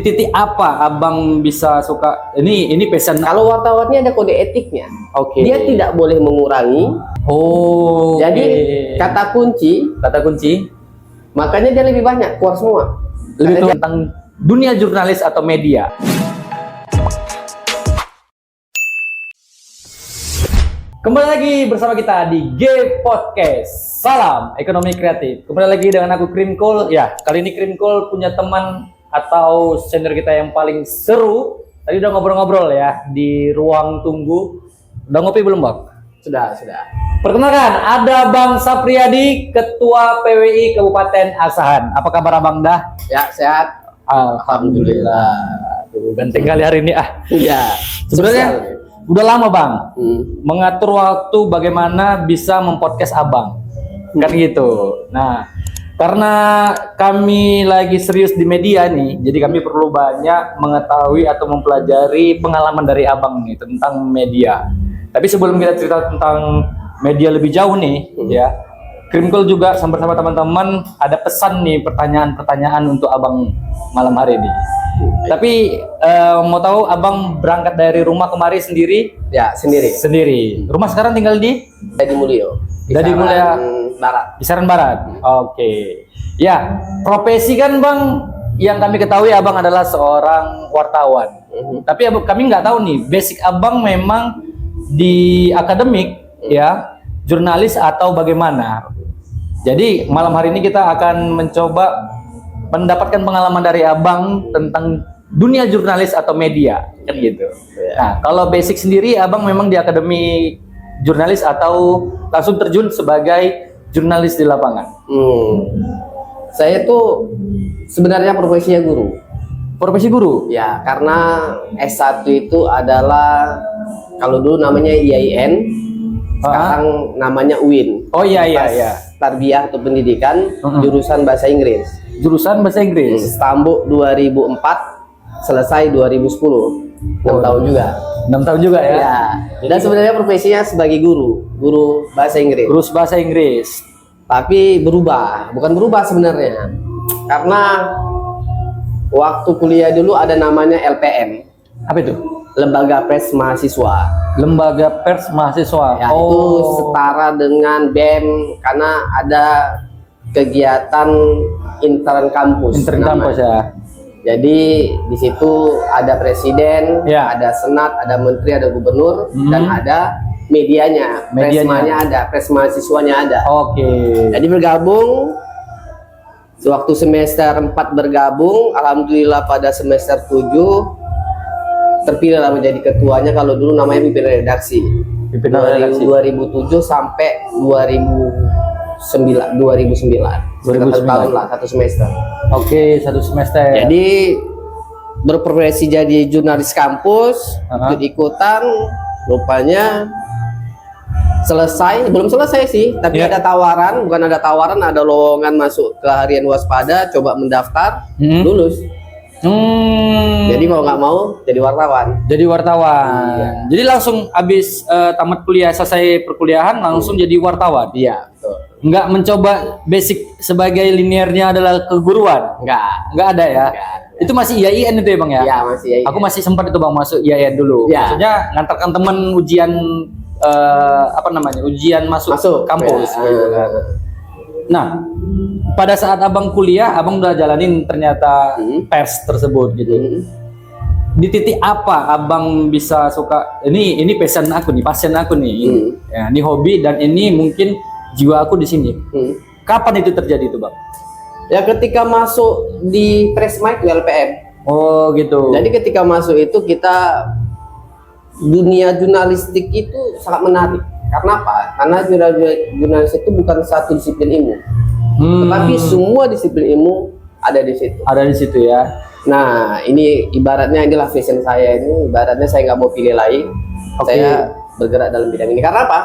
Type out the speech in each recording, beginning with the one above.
Titik apa abang bisa suka ini pesan? Kalau wartawannya ada kode etiknya. Oke. Dia tidak boleh mengurangi. Oh. Jadi kata kunci, makanya dia lebih banyak keluar semua. Lebih tahu tentang dunia jurnalis atau media. Kembali lagi bersama kita di G Podcast. Salam ekonomi kreatif. Kembali lagi dengan aku Krimkol. Ya, kali ini Krimkol punya teman atau senior kita yang paling seru. Tadi udah ngobrol-ngobrol ya di ruang tunggu. Udah ngopi belum, Bang? Sudah. Perkenalkan, ada Bang Sapriyadi, Ketua PWI Kabupaten Asahan. Apa kabar Abang dah? Ya, sehat. Alhamdulillah. Tuh, ganteng kali hari ini Iya. Sebenarnya udah lama Bang mengatur waktu bagaimana bisa mempodcast Abang. Kan gitu. Nah, karena kami lagi serius di media nih, jadi kami perlu banyak mengetahui atau mempelajari pengalaman dari Abang nih tentang media. Tapi sebelum kita cerita tentang media lebih jauh nih, ya, Krimkol juga bersama teman-teman ada pesan nih, pertanyaan-pertanyaan untuk Abang malam hari ini. Tapi mau tahu Abang berangkat dari rumah kemari sendiri? Ya, sendiri. Rumah sekarang tinggal di? Dari Mulyo. Dari Mulyo Barat. Kisaran Barat. Oke. Ya, profesi kan Bang, yang kami ketahui Abang adalah seorang wartawan. Tapi kami nggak tahu nih, basic Abang memang di akademik ya, jurnalis atau bagaimana. Jadi malam hari ini kita akan mencoba mendapatkan pengalaman dari Abang tentang dunia jurnalis atau media, kan gitu. Nah, kalau basic sendiri Abang memang di akademi jurnalis atau langsung terjun sebagai jurnalis di lapangan? Saya tuh sebenarnya profesinya guru. Profesi guru? Ya, karena S1 itu adalah kalau dulu namanya IAIN, sekarang namanya UIN. Oh iya. Tarbiyah atau pendidikan, jurusan bahasa Inggris. Jurusan bahasa Inggris. Tambuk 2004, selesai 2010. 6 tahun juga. 6 tahun juga ya. Ya. Dan sebenarnya profesinya sebagai guru bahasa Inggris. Guru bahasa Inggris. Tapi bukan berubah sebenarnya. Karena waktu kuliah dulu ada namanya LPM. Apa itu? Lembaga Pers Mahasiswa. Lembaga Pers Mahasiswa. Ya, itu setara dengan BEM karena ada kegiatan intern kampus. Intern kampus ya. Jadi di situ ada presiden, ada senat, ada menteri, ada gubernur, dan ada medianya. Presmanya ada, pres mahasiswanya ada. Oke. Jadi bergabung. Waktu semester 4 bergabung, alhamdulillah pada semester 7 terpilihlah menjadi ketuanya. Kalau dulu namanya pimpinan redaksi. Pimpinan redaksi 2007 sampai 2009. 1 tahun lah, 1 semester. Oke, 1 semester. Jadi berprofesi jadi jurnalis kampus, ikut-ikutan, rupanya belum selesai sih, tapi ada tawaran, ada lowongan masuk ke Harian Waspada, coba mendaftar, lulus. Jadi mau nggak mau jadi wartawan. Jadi langsung habis tamat kuliah, selesai perkuliahan langsung jadi wartawan. Iya, betul. Nggak mencoba basic sebagai linearnya adalah keguruan? Nggak ada ya? Itu masih IAIN itu ya Bang ya? Iya, masih IAIN. Aku masih sempat itu Bang masuk IAIN dulu. Maksudnya ngantarkan temen ujian ujian masuk kampus gitu kan. Nah, pada saat Abang kuliah, Abang udah jalanin ternyata pers tersebut gitu. Di titik apa Abang bisa suka ini passion aku nih. Ya, ini hobi dan ini mungkin jiwa aku di sini. Kapan itu terjadi itu, Bang? Ya ketika masuk di Presmike LPM. Oh, gitu. Jadi ketika masuk itu kita dunia jurnalistik itu sangat menarik. Karena apa? Karena jurnalistik itu bukan satu disiplin ilmu, tetapi semua disiplin ilmu ada di situ. Ada di situ ya. Nah, inilah vision saya ini. Ibaratnya saya nggak mau pilih lain. Saya bergerak dalam bidang ini. Karena apa?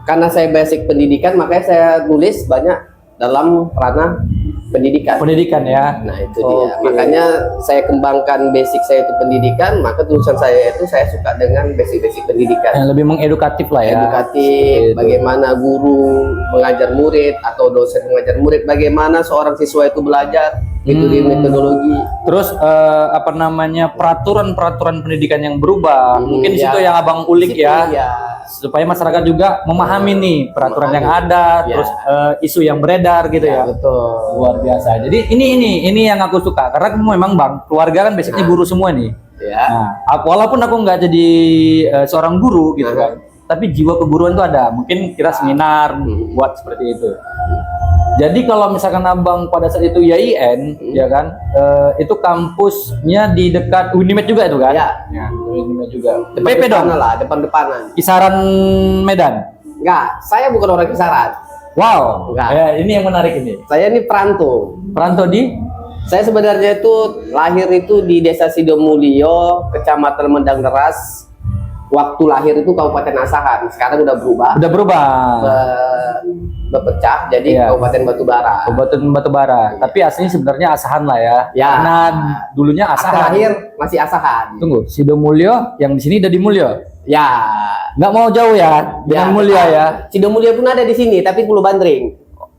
Karena saya basic pendidikan, makanya saya tulis banyak dalam ranah pendidikan. Pendidikan ya. Nah, itu dia. Makanya saya kembangkan basic saya itu pendidikan, maka tulisan saya itu saya suka dengan basic-basic pendidikan. Yang lebih mengedukatif lah ya. Edukatif, bagaimana guru mengajar murid atau dosen mengajar murid, bagaimana seorang siswa itu belajar, metodologi. Terus apa namanya peraturan pendidikan yang berubah. Mungkin di situ yang abang ulik ya, supaya masyarakat juga memahami nih peraturan yang ada, terus isu yang beredar gitu ya. Betul. Luar biasa. Jadi ini yang aku suka karena memang bang keluarga kan basicnya guru semua nih. Ya. Nah, walaupun aku nggak jadi seorang guru gitu kan, tapi jiwa keguruan itu ada. Mungkin kira seminar buat seperti itu. Jadi kalau misalkan abang pada saat itu YIN, ya kan, itu kampusnya di dekat Unimed juga itu kan? Ya. Unimed juga. PP dong lah, depan-depanan. Kisaran Medan. Enggak, saya bukan orang kisaran. Wow. Enggak. Ya, ini yang menarik ini. Saya ini perantau. Perantau di? Saya sebenarnya itu lahir itu di Desa Sidomulyo, Kecamatan Mendang Deras. Waktu lahir itu Kabupaten Asahan. Sekarang udah berubah. Udah berubah. Berpecah jadi Kabupaten Batubara. Kabupaten Batubara. Tapi aslinya sebenarnya Asahan lah ya. Karena dulunya Akte Asahan. lahir masih Asahan. Tunggu, Sidomulyo yang di sini udah di Mulyo. Ya. Nggak mau jauh ya dengan Mulyo ya. Sidomulyo pun ada di sini, tapi Pulau Bandring.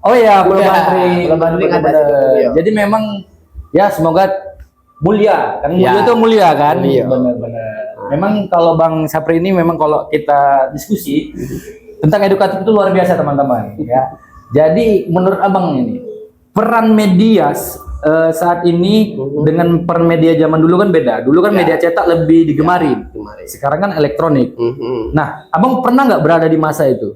Oh iya, Pulau Bandring. Pulau Bandring ada Sidomulyo. Jadi memang ya semoga mulia. Kan Mulyo itu mulia kan? Benar-benar. Memang kalau Bang Sapri ini memang kalau kita diskusi tentang edukatif itu luar biasa teman-teman ya. Jadi menurut abang ini peran media saat ini dengan peran media zaman dulu kan beda. Dulu kan media cetak lebih digemari. Sekarang kan elektronik. Nah, abang pernah nggak berada di masa itu?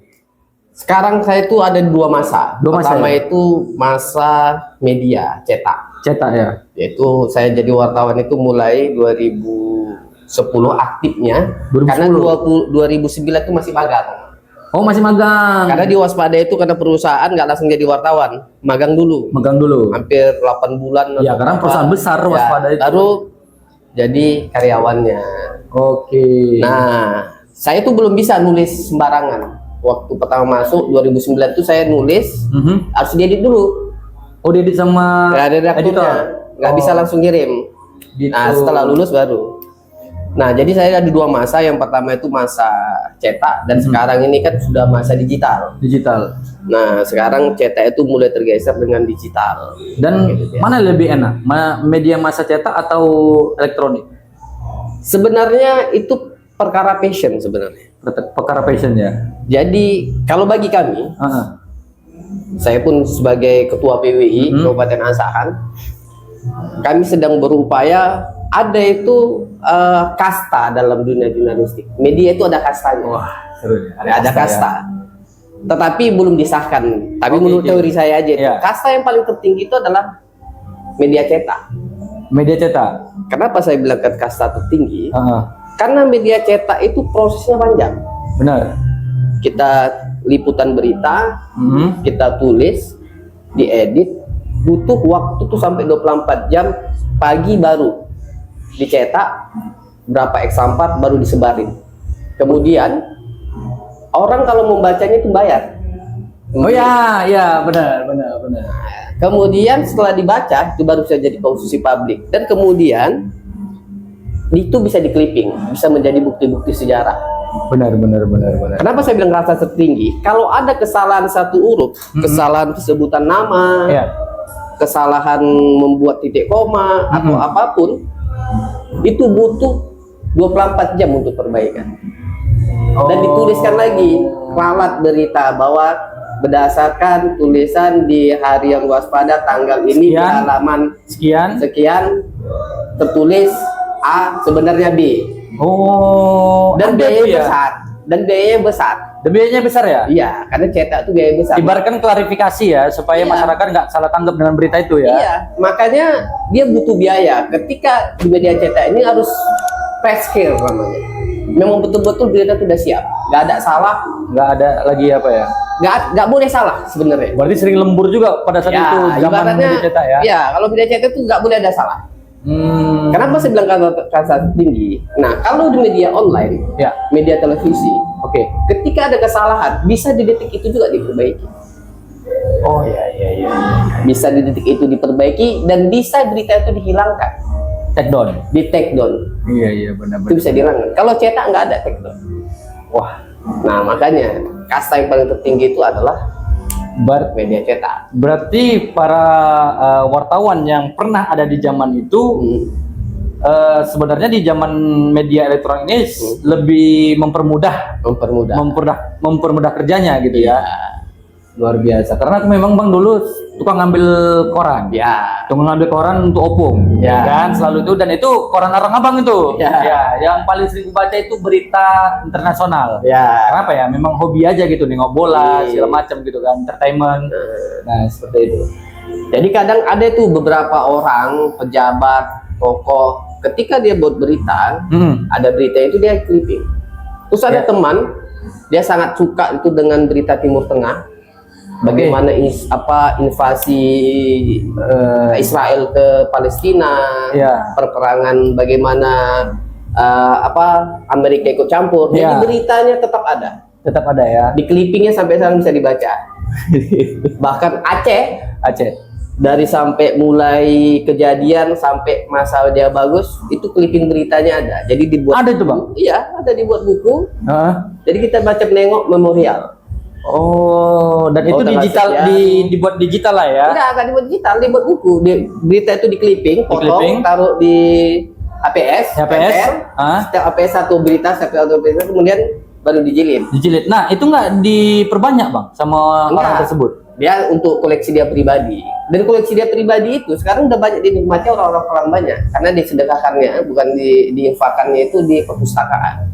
Sekarang saya itu ada dua masa. Pertama ya? itu masa media cetak. Cetak ya. Yaitu saya jadi wartawan itu mulai 2010 aktifnya. 2010. Karena 2009 itu masih magang. Oh, masih magang. Karena di Waspada itu karena perusahaan nggak langsung jadi wartawan, magang dulu. Magang dulu. Hampir 8 bulan. Ya, karena perusahaan besar Waspada itu. Baru jadi karyawannya. Oke. Nah, saya tuh belum bisa nulis sembarangan. Waktu pertama masuk 2009 tuh saya nulis harus diedit dulu. Oh, diedit sama editor. Nggak bisa langsung kirim. Gitu. Nah, setelah lulus baru. Nah, jadi saya ada dua masa. Yang pertama itu masa cetak dan sekarang ini kan sudah masa digital. Digital. Nah, sekarang cetak itu mulai tergeser dengan digital. Dan mana lebih enak? Media masa cetak atau elektronik? Sebenarnya itu perkara passion sebenarnya. Perkara passion ya. Jadi kalau bagi kami, saya pun sebagai ketua PWI Kabupaten Asahan, kami sedang berupaya ada itu kasta dalam dunia jurnalistik. Media itu ada kastanya. Wah, seru ya. Ada kasta. Ya. Tetapi belum disahkan. Tapi menurut teori saya aja itu, kasta yang paling tertinggi itu adalah media cetak. Media cetak. Kenapa saya bilang kasta tertinggi? Karena media cetak itu prosesnya panjang. Benar. Kita liputan berita, kita tulis, diedit, butuh waktu tuh sampai 24 jam, pagi baru dicetak, berapa X4 baru disebarin. Kemudian orang kalau membacanya itu bayar. Oh ya, benar. Kemudian setelah dibaca itu baru bisa jadi konsumsi publik, dan kemudian itu bisa di-clipping, bisa menjadi bukti-bukti sejarah. Benar. Kenapa saya bilang rasa tertinggi? Kalau ada kesalahan satu huruf, kesalahan sebutan nama, kesalahan membuat titik koma atau apapun, itu butuh 24 jam untuk perbaikan. Dan dituliskan lagi ralat berita bahwa berdasarkan tulisan di harian Waspada tanggal ini, di halaman sekian tertulis A sebenarnya B. Dan biayanya besar. Dan biayanya besar ya? Iya, karena cetak itu biaya besar. Ibaratkan klarifikasi ya, supaya masyarakat nggak salah tanggap dengan berita itu ya. Iya, makanya dia butuh biaya. Ketika di media cetak ini harus press scale namanya. Memang betul-betul berita itu udah siap, nggak ada salah, nggak ada lagi apa ya? Nggak boleh salah sebenarnya. Berarti sering lembur juga pada saat itu zaman media cetak ya? Iya, kalau media cetak itu nggak boleh ada salah. Kenapa saya bilang kasta tinggi? Nah, kalau di media online, media televisi, ketika ada kesalahan, bisa di detik itu juga diperbaiki. Oh iya. Bisa di detik itu diperbaiki dan bisa berita itu dihilangkan. Take down. Di take down. Iya benar. Itu bisa dihilangkan. Kalau cetak nggak ada take down. Wah. Nah, makanya kasta yang paling tertinggi itu adalah media cetak. Berarti para wartawan yang pernah ada di zaman itu sebenarnya di zaman media elektronik ini lebih mempermudah kerjanya gitu ya. Luar biasa. Karena aku memang Bang dulu tukang ngambil koran. Ya. Tukang ngambil koran untuk opung. Ya. Kan selalu itu, dan itu koran Arang Abang itu. Ya. Yang paling sering baca itu berita internasional. Ya. Kenapa ya? Memang hobi aja gitu, nengok bola segala macam gitu kan, entertainment. Nah, seperti itu. Jadi kadang ada tuh beberapa orang, pejabat, tokoh, ketika dia buat berita, ada berita itu dia clipping. Terus ada teman, dia sangat suka itu dengan berita Timur Tengah. Bagaimana invasi Israel ke Palestina, perperangan bagaimana Amerika ikut campur. Jadi beritanya tetap ada ya. Di clippingnya sampai sekarang bisa dibaca. Bahkan Aceh dari sampai mulai kejadian sampai masa dia bagus, itu clipping beritanya ada. Jadi dibuat ada itu Bang? Iya, ada dibuat buku. Jadi kita baca menengok memorial. Oh, dan itu digital dibuat digital lah ya? Enggak dibuat digital, dibuat buku. Berita itu di clipping, potong, taruh di APS. Setiap APS satu berita, kemudian baru dijilid. Nah, itu nggak diperbanyak Bang sama orang tersebut? Dia untuk koleksi dia pribadi. Dan koleksi dia pribadi itu sekarang udah banyak dinikmati orang-orang banyak, karena disedekahkannya, bukan diinfakannya itu di perpustakaan.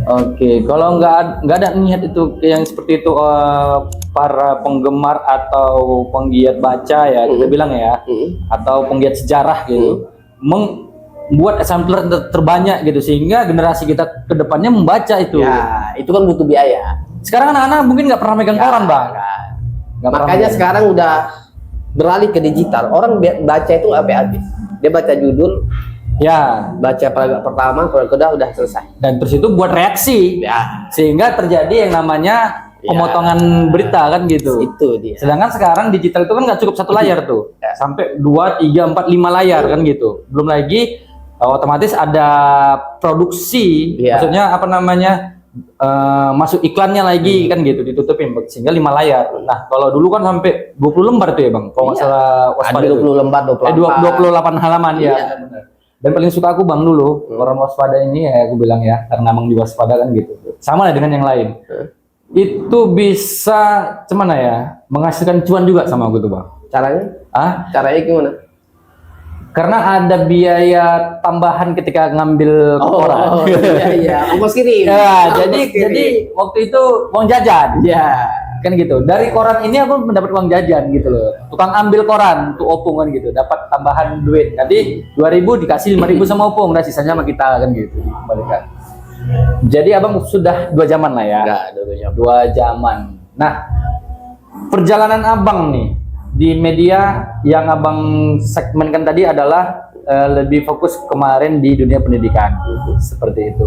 Oke, kalau nggak ada niat itu yang seperti itu para penggemar atau penggiat baca ya kita bilang ya, atau penggiat sejarah gitu, membuat sampler terbanyak gitu sehingga generasi kita kedepannya membaca itu. Ya, itu kan butuh biaya. Sekarang anak-anak mungkin nggak pernah megang koran Bang. Makanya sekarang udah beralih ke digital. Orang baca itu habis. Dia baca judul. Ya, baca paragraf pertama, paragraf kedua udah selesai. Dan terus itu buat reaksi, sehingga terjadi yang namanya pemotongan berita kan gitu. Itu dia. Sedangkan sekarang digital itu kan nggak cukup satu layar tuh, sampai 2, 3, 4, 5 layar kan gitu. Belum lagi otomatis ada produksi, maksudnya apa namanya masuk iklannya lagi kan gitu, ditutupin sehingga 5 layar. Nah kalau dulu kan sampai 20 lembar tuh ya Bang, kalau nggak salah waspada 20 lembar, 28 halaman ya. Dan paling suka aku Bang dulu, orang waspada ini ya aku bilang ya, karena Bang diwaspada kan gitu. Sama lah dengan yang lain. Itu bisa gimana ya, menghasilkan cuan juga sama aku tuh Bang. Caranya? Caranya gimana? Karena ada biaya tambahan ketika ngambil koran. Iya, ongkos kirim. Jadi waktu itu uang jajan. Kan gitu. Dari koran ini aku mendapat uang jajan gitu loh. Tukang ambil koran untuk opung kan gitu, dapat tambahan duit. Nanti 2.000 dikasih 5.000 sama opung, dan sisanya sama kita kan gitu. Kembalikan. Jadi Abang sudah 2 zaman lah ya. Dua zaman. Nah, perjalanan Abang nih di media yang Abang segmenkan tadi adalah lebih fokus kemarin di dunia pendidikan. Seperti itu.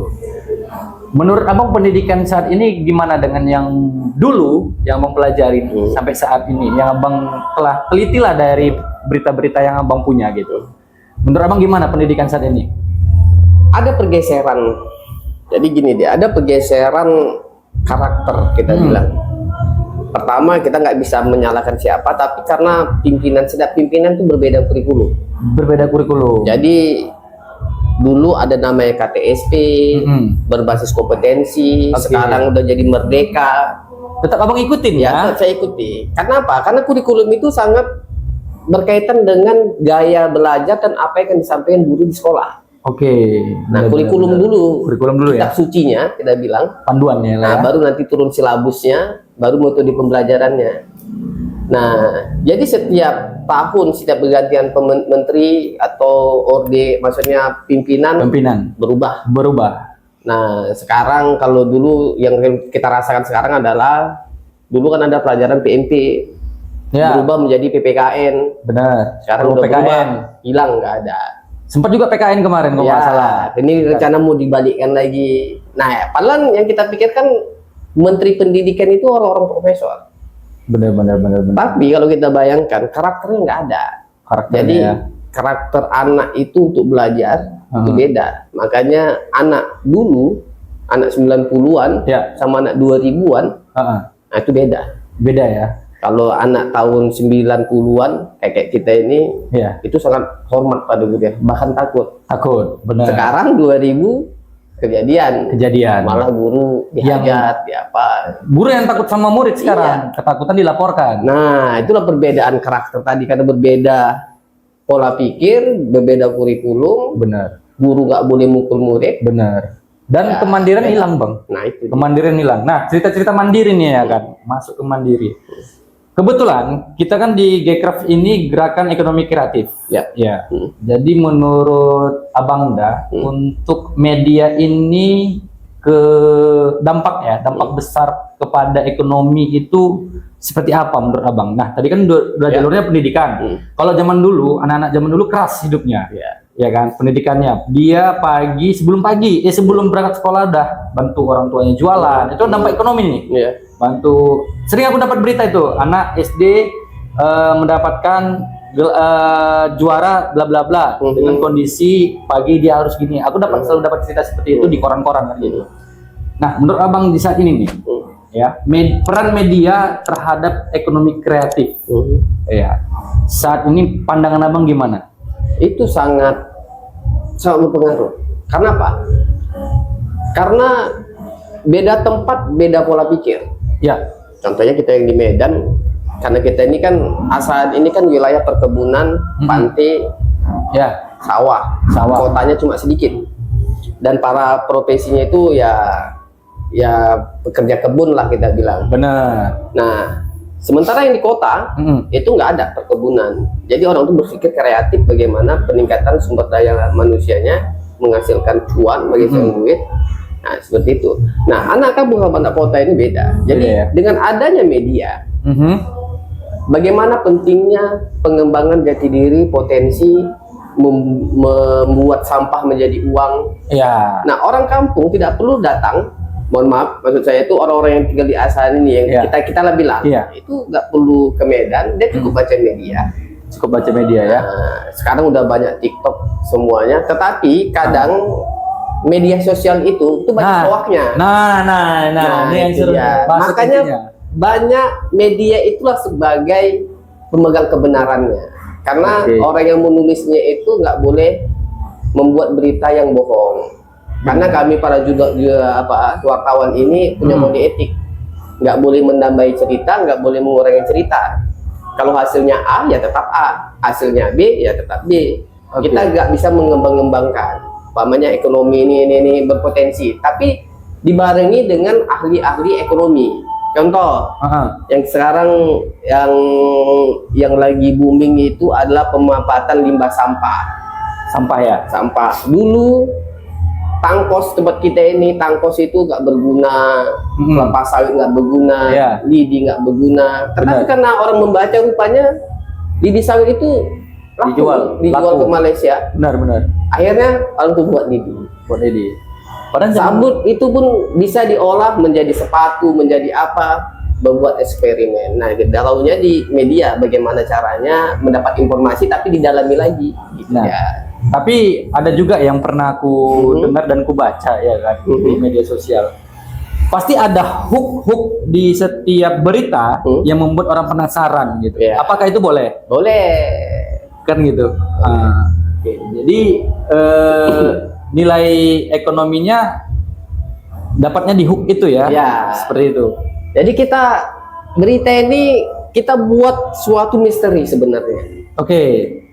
Menurut Abang pendidikan saat ini gimana dengan yang dulu yang Abang pelajari sampai saat ini, yang Abang telah teliti lah dari berita-berita yang Abang punya gitu. Menurut Abang gimana pendidikan saat ini? Ada pergeseran. Jadi gini ada pergeseran karakter kita bilang. Pertama kita nggak bisa menyalahkan siapa, tapi karena setiap pimpinan itu berbeda kurikulum. Jadi dulu ada namanya KTSP, berbasis kompetensi. Sekarang udah jadi merdeka. Tetap Abang ikutin ya? Tetap saya ikuti. Karena apa? Karena kurikulum itu sangat berkaitan dengan gaya belajar dan apa yang akan disampaikan guru di sekolah. Nah, kurikulum dulu kitab sucinya kita bilang, panduannya lah. Nah, baru nanti turun silabusnya, baru metode pembelajarannya. Nah, jadi setiap tahun setiap pergantian menteri atau orde, maksudnya pimpinan berubah. Nah, sekarang kalau dulu yang kita rasakan sekarang adalah dulu kan ada pelajaran PMP, berubah menjadi PPKN. Benar. Sekarang udah berubah, hilang, nggak ada. Sempat juga PKN kemarin kalau nggak salah. Ini rencana mau dibalikkan lagi. Nah, padahal yang kita pikirkan menteri pendidikan itu orang-orang profesor. Benar. Tapi kalau kita bayangkan karakternya nggak ada. Jadi karakter anak itu untuk belajar itu beda. Makanya anak dulu, anak 90-an sama anak 2000-an, nah itu beda. Beda ya. Kalau anak tahun 90-an kayak kita ini, Iya. itu sangat hormat pada guru ya, bahkan takut. Takut, benar. Sekarang 2000 kejadian, malah guru dihajat, apa. Guru yang takut sama murid sekarang, ketakutan dilaporkan. Nah, itulah perbedaan karakter tadi, karena berbeda pola pikir, berbeda kurikulum. Benar. Guru nggak boleh mukul murid. Benar. Dan Ya, kemandirian hilang, Bang. Nah, itu. Kemandirian hilang. Nah, cerita-cerita mandiri nih ya kan, masuk ke mandiri. Kebetulan kita kan di Gcraft ini gerakan ekonomi kreatif. Ya. Ya. Jadi menurut Abang Da, untuk media ini dampak besar kepada ekonomi itu seperti apa menurut Abang? Nah, tadi kan udah jalurnya pendidikan. Kalau zaman dulu, anak-anak zaman dulu keras hidupnya. Ya kan, pendidikannya. Dia sebelum berangkat sekolah udah bantu orang tuanya jualan. Itu dampak ekonomi nih. Iya. Bantu. Sering aku dapat berita itu, anak SD mendapatkan juara bla bla bla dengan kondisi pagi dia harus gini. Aku selalu dapat cerita seperti itu di koran-koran kan gitu. Nah, menurut Abang di saat ini nih, ya, peran media terhadap ekonomi kreatif. Ya. Saat ini pandangan Abang gimana? Itu sangat berpengaruh. Karena apa? Karena beda tempat, beda pola pikir. Ya. Contohnya kita yang di Medan, karena kita ini kan asal ini kan wilayah perkebunan, pantai, ya, sawah. Kotanya cuma sedikit. Dan para profesinya itu ya pekerja kebun lah kita bilang. Benar. Nah, sementara yang di kota itu nggak ada perkebunan. Jadi orang tuh berpikir kreatif bagaimana peningkatan sumber daya manusianya, menghasilkan cuan, menghasilkan duit. Nah, seperti itu. Nah, anak kampung sama anak kota ini beda. Jadi dengan adanya media, bagaimana pentingnya pengembangan jati diri, potensi membuat sampah menjadi uang. Ya. Nah, orang kampung tidak perlu datang. Mohon maaf, maksud saya itu orang-orang yang tinggal di Asahan ini yang kita lah bilang, itu nggak perlu ke Medan, dia cukup baca media. Cukup baca media ya. Nah, sekarang udah banyak TikTok semuanya, tetapi kadang media sosial itu banyak hoaknya. Nah, ini yang seru. Makanya banyak media itulah sebagai pemegang kebenarannya. Karena orang yang menulisnya itu nggak boleh membuat berita yang bohong. Karena kami para wartawan ini punya kode etik, nggak boleh menambahi cerita, nggak boleh mengurangi cerita. Kalau hasilnya A ya tetap A, hasilnya B ya tetap B. Kita nggak bisa mengembang-ngembangkan. Umpamanya ekonomi ini berpotensi, tapi dibarengi dengan ahli-ahli ekonomi. Contoh, yang sekarang yang lagi booming itu adalah pemanfaatan limbah sampah. Sampah ya? Sampah. Dulu tangkos tempat kita ini, tangkos itu nggak berguna, kelapa sawit nggak berguna, lidi nggak berguna. Tetapi karena orang membaca rupanya lidi sawit itu dijual ke Malaysia. Benar. Akhirnya orang tuh buat lidi. Sabut itu pun bisa diolah menjadi sepatu, menjadi apa, membuat eksperimen. Nah, dalamnya di media bagaimana caranya mendapat informasi tapi didalami lagi. Gitu ya. Tapi ada juga yang pernah aku dengar dan ku baca ya kan di media sosial. Pasti ada hook di setiap berita yang membuat orang penasaran gitu. Apakah itu boleh? Boleh. Kan gitu. Jadi nilai ekonominya dapatnya di hook itu ya. Seperti itu. Jadi berita ini kita buat suatu misteri sebenarnya.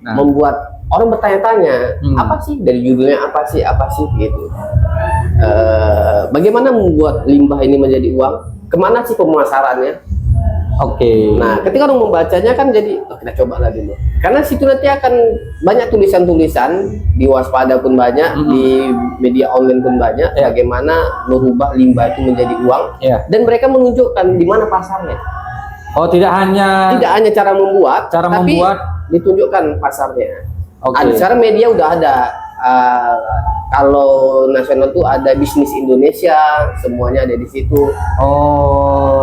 Nah. Membuat orang bertanya-tanya, apa sih dari judulnya, apa sih gitu. Bagaimana membuat limbah ini menjadi uang? Kemana sih pemasarannya? Nah, ketika orang membacanya kan jadi, kita coba lah dulu. Karena situ nanti akan banyak tulisan-tulisan di Waspada pun banyak, di media online pun banyak. Bagaimana merubah limbah itu menjadi uang? Dan mereka menunjukkan di mana pasarnya. Tidak hanya cara membuat, tapi ditunjukkan pasarnya. Sekarang media udah ada. Kalau nasional tuh ada Bisnis Indonesia, semuanya ada di situ.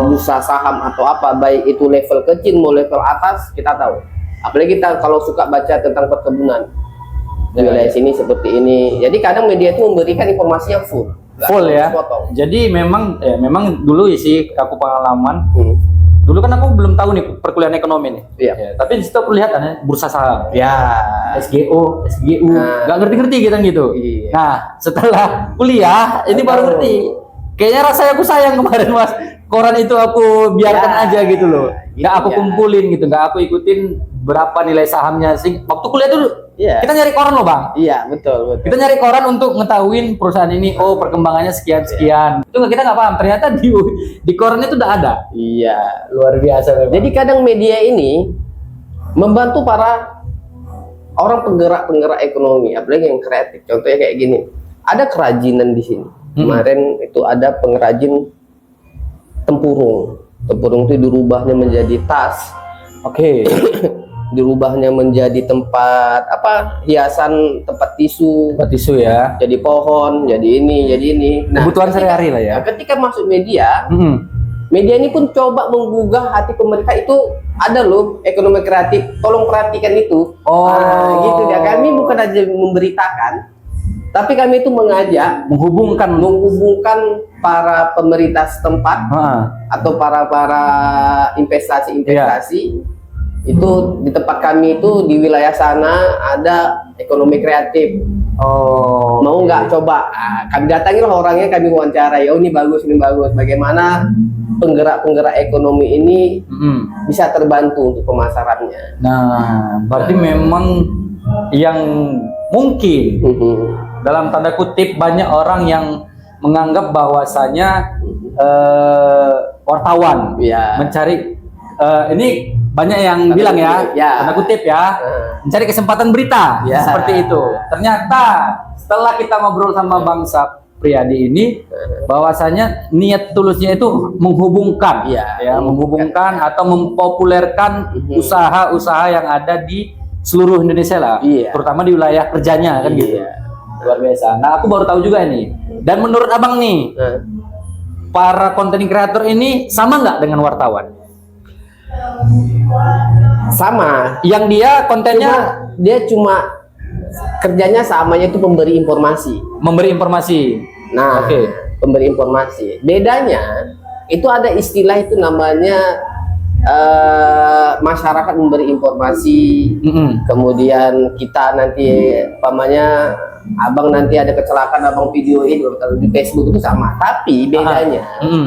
Bursa saham atau apa, baik itu level kecil mau level atas, kita tahu. Apalagi kita kalau suka baca tentang perkebunan, wilayah sini seperti ini. Jadi kadang media itu memberikan informasi yang full ya. Jadi memang dulu sih aku pengalaman Dulu kan aku belum tahu nih perkuliahan ekonomi nih. Iya. Ya, tapi di situ aku lihat kan bursa saham. Ya. SGO, SGU, Nah. nggak ngerti-ngerti gitu. Iya. Nah, setelah kuliah ini baru ngerti. Kayaknya rasanya aku sayang kemarin Mas. Koran itu aku biarkan Ya, aja gitu loh. gitu Nggak aku ya. kumpulin gitu, nggak aku ikutin berapa nilai sahamnya sih. Waktu kuliah dulu Iya. kita nyari koran loh Bang. Iya, betul. Kita nyari koran untuk ngetahuin perusahaan ini, oh perkembangannya sekian-sekian. Itu kita nggak paham. Ternyata di koran itu udah ada. Iya. Luar biasa memang. Jadi kadang media ini membantu para orang penggerak-penggerak ekonomi, apalagi yang kreatif. Contohnya kayak gini, ada kerajinan di sini. Kemarin itu ada pengrajin tempurung. Tempurung itu dirubahnya menjadi tas, Oke. dirubahnya menjadi tempat apa hiasan, tempat tisu, Buat tisu ya. jadi pohon, jadi ini. Kebutuhan sehari-hari lah ya. Ketika masuk media, Mm-mm. media ini pun coba menggugah hati pemerintah. Itu ada loh ekonomi kreatif, tolong perhatikan itu. Oh. Nah, gitu ya. Kami bukan aja memberitakan, tapi kami itu mengajak, menghubungkan para pemerintah setempat Ah. atau para investasi itu di tempat kami itu di wilayah sana ada ekonomi kreatif. Oh. Mau nggak coba? Nah, kami datangilah orangnya, kami wawancarai. Oh ini bagus. Bagaimana penggerak ekonomi ini Mm-mm. bisa terbantu untuk pemasarannya? Nah, berarti memang yang mungkin dalam tanda kutip banyak orang yang menganggap bahwasanya wartawan Ya. mencari ini banyak yang Tanda bilang kutip, ya, ya. tanda kutip ya, mencari kesempatan berita Ya. seperti itu. Ternyata setelah kita ngobrol sama Bang Sapriyadi ini, bahwasanya niat tulusnya itu menghubungkan, Ya, menghubungkan atau mempopulerkan usaha-usaha yang ada di seluruh Indonesia lah, Iya. terutama di wilayah kerjanya kan gitu. Iya. Luar biasa. Nah, aku baru tahu juga ini. Dan menurut Abang nih, para konten kreator ini sama nggak dengan wartawan? Sama. Yang dia kontennya Dia cuma kerjanya samanya itu memberi informasi. memberi informasi. Nah, Oke. pemberi informasi. Bedanya itu ada istilah itu namanya masyarakat memberi informasi. Mm-mm. Kemudian kita nanti pamannya abang nanti ada kecelakaan, abang videoin. Kalau di Facebook itu sama, tapi bedanya Mm-mm.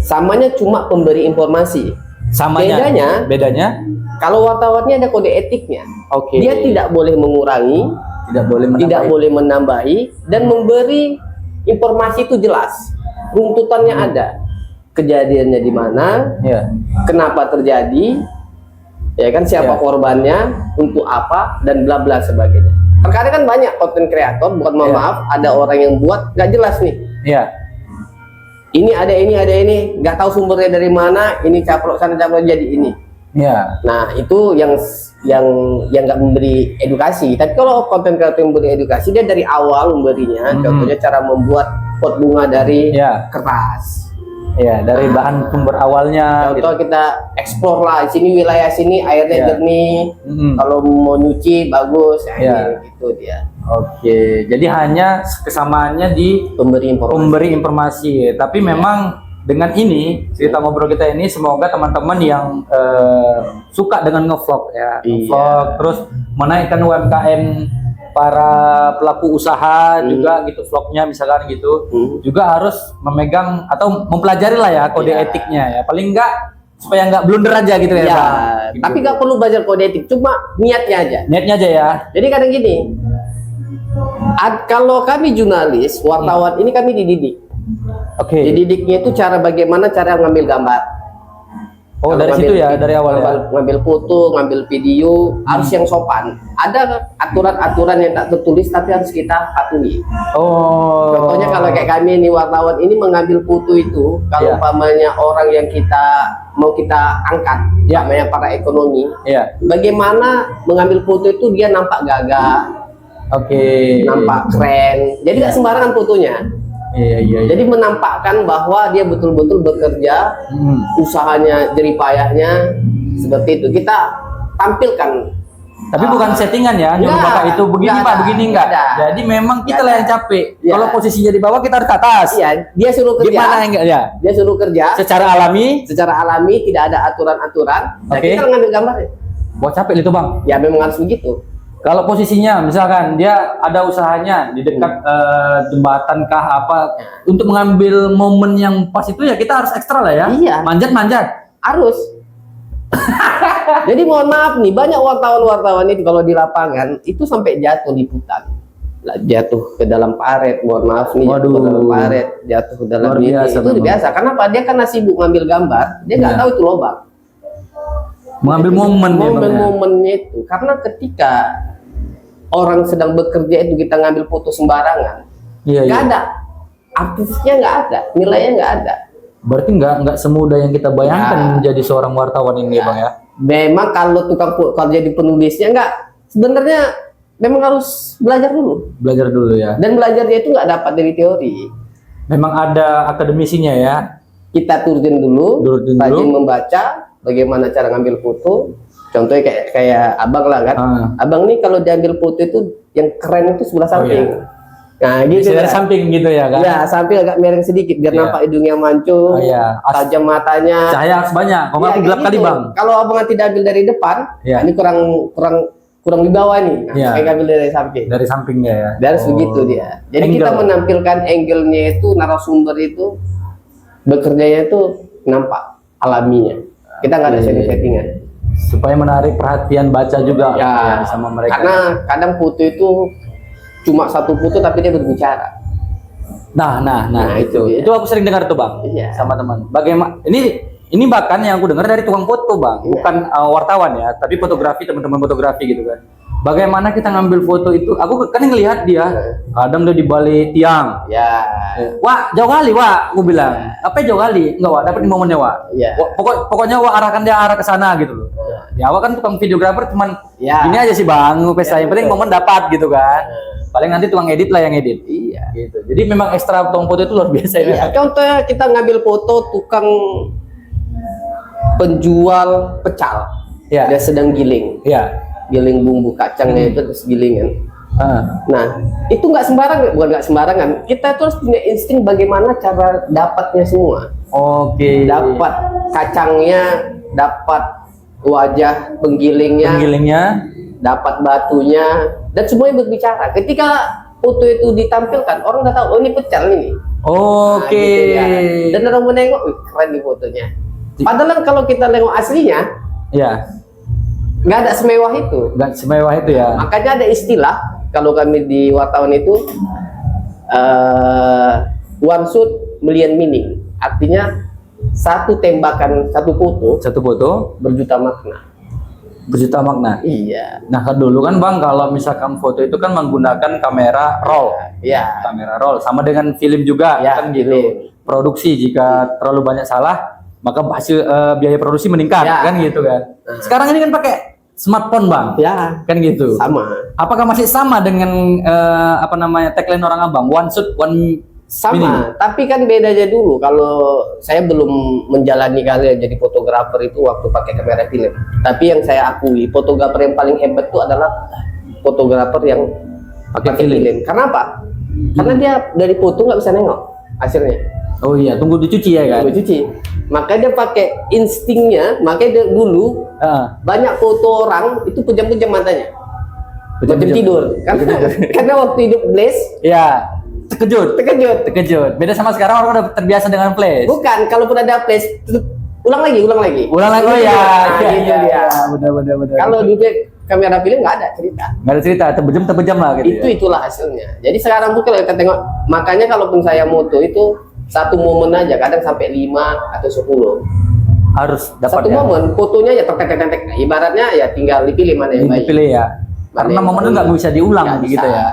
samanya cuma pemberi informasi. Samanya. Bedanya? Kalau wartawannya ada kode etiknya. Oke. Dia tidak boleh mengurangi, tidak boleh menambahi. tidak boleh menambahi, dan memberi informasi itu jelas. Runtutannya ada, kejadiannya di mana, Ya. kenapa terjadi, ya kan, siapa Ya. korbannya, untuk apa, dan bla bla sebagainya. Terkadang kan banyak konten kreator, bukan Ya. maaf, ada orang yang buat nggak jelas nih. Ya. Ini ada ini, nggak tahu sumbernya dari mana, ini caplok sana caplok jadi ini. Ya. Nah itu yang nggak memberi edukasi. Tapi kalau konten kreator yang memberi edukasi, dia dari awal memberinya. Contohnya cara membuat pot bunga dari Ya. kertas. Ya, dari bahan sumber awalnya Contoh kita explore lah, di sini wilayah sini airnya Ya. jernih. Mm-mm. Kalau mau nyuci bagus, ya, Ya. ini, gitu dia. Oke, jadi hanya kesamaannya di Pemberi informasi. memberi informasi. Tapi memang dengan ini cerita ngobrol kita ini, semoga teman-teman yang suka dengan ngevlog ya, Iya. ngevlog terus menaikkan UMKM para pelaku usaha juga gitu, vlognya misalkan gitu, juga harus memegang atau mempelajari lah ya kode Iya. etiknya ya, paling enggak supaya nggak blunder aja gitu ya, Ya, Bang. Gitu. tapi nggak perlu belajar kode etik, cuma niatnya aja. Niatnya aja ya. Jadi kadang gini, kalau kami jurnalis, wartawan ini kami dididik. Oke. Dididiknya itu bagaimana cara ngambil gambar. Oh, dari situ ya, dari awal ya. Ngambil foto, ngambil video, harus yang sopan. Ada aturan-aturan yang tak tertulis tapi harus kita patuhi. Oh. Contohnya kalau kayak kami ini wartawan ini mengambil foto itu, kalau Iya. umpamanya orang yang mau kita angkat, Iya. namanya para ekonomi, Iya. bagaimana mengambil foto itu dia nampak gagah, Oke. nampak keren. Jadi nggak sembarangan fotonya. Iya. Jadi menampakkan bahwa dia betul-betul bekerja, usahanya, jeripayahnya seperti itu. Kita tampilkan Tapi bukan settingan ya, nyuruh Enggak, bapak itu begini enggak pak, ada, begini enggak enggak. ada. Jadi memang kita Enggak lah ada. yang capek. Ya. Kalau posisinya di bawah kita harus ke atas. Iya, dia suruh kerja. Gimana enggak ya? Dia suruh kerja Secara alami, secara alami, tidak ada aturan-aturan. Nah, Oke. kita ngambil gambarnya. buat capek itu bang. Ya memang harus begitu. Kalau posisinya misalkan dia ada usahanya di dekat jembatan kah apa, untuk mengambil momen yang pas itu ya kita harus ekstra lah ya. Iya. Manjat-manjat. Harus. Jadi mohon maaf nih, banyak wartawan-wartawan itu kalau di lapangan itu sampai jatuh liputan. Lah, jatuh ke dalam paret, mohon maaf nih, jatuh ke Waduh. dalam paret, jatuh ke dalam Luar ini. biasa Itu memang. biasa. Kenapa? Dia karena sibuk ngambil gambar, dia nggak Iya. tahu itu lobang. Mengambil momen ya, Bang, ya. Momen-momennya itu. Karena ketika orang sedang bekerja itu kita ngambil foto sembarangan, Iya, nggak iya. ada. Artisnya nggak ada, nilainya nggak ada. Berarti nggak semudah yang kita bayangkan Ya. menjadi seorang wartawan ini Ya. bang ya. Memang kalau kalau jadi penulisnya nggak, sebenarnya memang harus belajar dulu. Belajar dulu ya. Dan belajarnya itu nggak dapat dari teori. Memang ada akademisinya ya. Kita turutin dulu, Turutin rajin dulu. membaca bagaimana cara ngambil foto. Contohnya kayak abang lah kan. Ah. Abang nih kalau diambil foto itu yang keren itu sebelah samping. iya. Nah gitu Dari kan. samping gitu ya kan. Ya, samping agak miring sedikit biar Iya. nampak hidungnya mancung, Oh, iya. tajam matanya. Cahaya harus banyak. Kalau Ya, aku gelap kayak kali gitu. bang. Kalau abang tidak ambil dari depan, Iya. nah, ini kurang di bawah nih. Nah, Iya. saya ambil dari samping. Dari sampingnya ya. Dari begitu dia. Jadi kita Angle. menampilkan angle-nya itu, narasumber itu bekerjanya itu nampak alaminya. Kita nggak ada Oke. setting-settingan. Supaya menarik perhatian baca juga Ya, sama mereka. karena kadang foto itu cuma satu foto tapi dia berbicara. Nah, Nah, itu dia. itu aku sering dengar tuh bang, Iya. sama teman. Bagaimana ini bahkan yang aku dengar dari tukang foto bang, Iya. bukan wartawan ya, tapi fotografi, teman-teman fotografi gitu kan. Bagaimana kita ngambil foto itu? Aku kan ngelihat dia, kadang dia di balik tiang. Ya. Wah, jauh kali, wah, aku bilang. Apa jauh kali? Enggak, wah, dapat momennya, wah. Iya. Wah, pokoknya wah arahkan dia arah ke sana gitu loh. Ya, awak kan tukang videografer cuman Ya. gini aja sih bang, pesta yang penting betul. momen dapat gitu kan. Paling nanti tukang edit lah yang edit. Iya. Gitu. Jadi memang ekstra tukang foto itu luar biasa ya. Iya. Contohnya kita ngambil foto tukang penjual pecal. Iya. Dia sedang giling, Iya. giling bumbu kacangnya itu terus gilingan. Ah. Nah, itu nggak sembarangan, bukan nggak sembarangan. Kita tuh harus punya insting bagaimana cara dapatnya semua. Oke. Dapat kacangnya, dapat wajah penggilingnya, Penggilingnya. dapat batunya, dan semuanya berbicara. Ketika foto itu ditampilkan, orang udah tahu, oh ini pecal ini. Oke. Nah, gitu ya. Dan orang menengok, wih, keren nih fotonya. Padahal kalau kita nengok aslinya, Ya. nggak ada semewah itu. Nggak semewah itu ya. Makanya ada istilah kalau kami di wartawan itu one shot million meaning. Artinya satu tembakan satu foto Satu foto berjuta makna. berjuta makna. Iya. Nah, kan dulu kan bang, kalau misalkan foto itu kan menggunakan kamera roll. Iya. Kamera roll sama dengan film juga Ya, kan gitu. film. Produksi jika terlalu banyak salah, maka hasil biaya produksi meningkat Ya. kan gitu kan. Sekarang ini kan pakai smartphone bang, Ya. kan gitu. Sama. Apakah masih sama dengan apa namanya tagline orang abang, one shot one Sama. meaning? Tapi kan bedanya dulu. Kalau saya belum menjalani karir jadi fotografer itu waktu pakai kamera film. Tapi yang saya akui, fotografer yang paling hebat itu adalah fotografer yang pakai film. Karena apa? Karena dia dari foto nggak bisa nengok hasilnya. Oh iya, tunggu dicuci ya kan. Gue cuci. Makanya dia pakai instingnya. Makanya dia dulu Ah, banyak foto orang itu pejam-pejam matanya. Macam Pejam-pejam. tidur. Karena waktu hidup Blaze ya. Terkejut. terkejut. Beda sama sekarang orang udah terbiasa dengan flash. Bukan, kalaupun ada Blaze ulang lagi. Ulang lagi. Oh Nah, ya. gitu dia. Benar. Kalau di kamera film nggak ada cerita. nggak ada cerita, terbejam lah gitu. ya. Itulah hasilnya. Jadi sekarang tuh kalau kita tengok, makanya kalaupun saya moto itu satu momen aja, kadang sampai 5 atau 10. Harus dapat Satu ya. momen, fotonya ya tek. Ibaratnya ya tinggal dipilih mana yang baik. Dipilih ya. Karena yang momen itu baik. nggak bisa diulang Nggak gitu bisa. ya.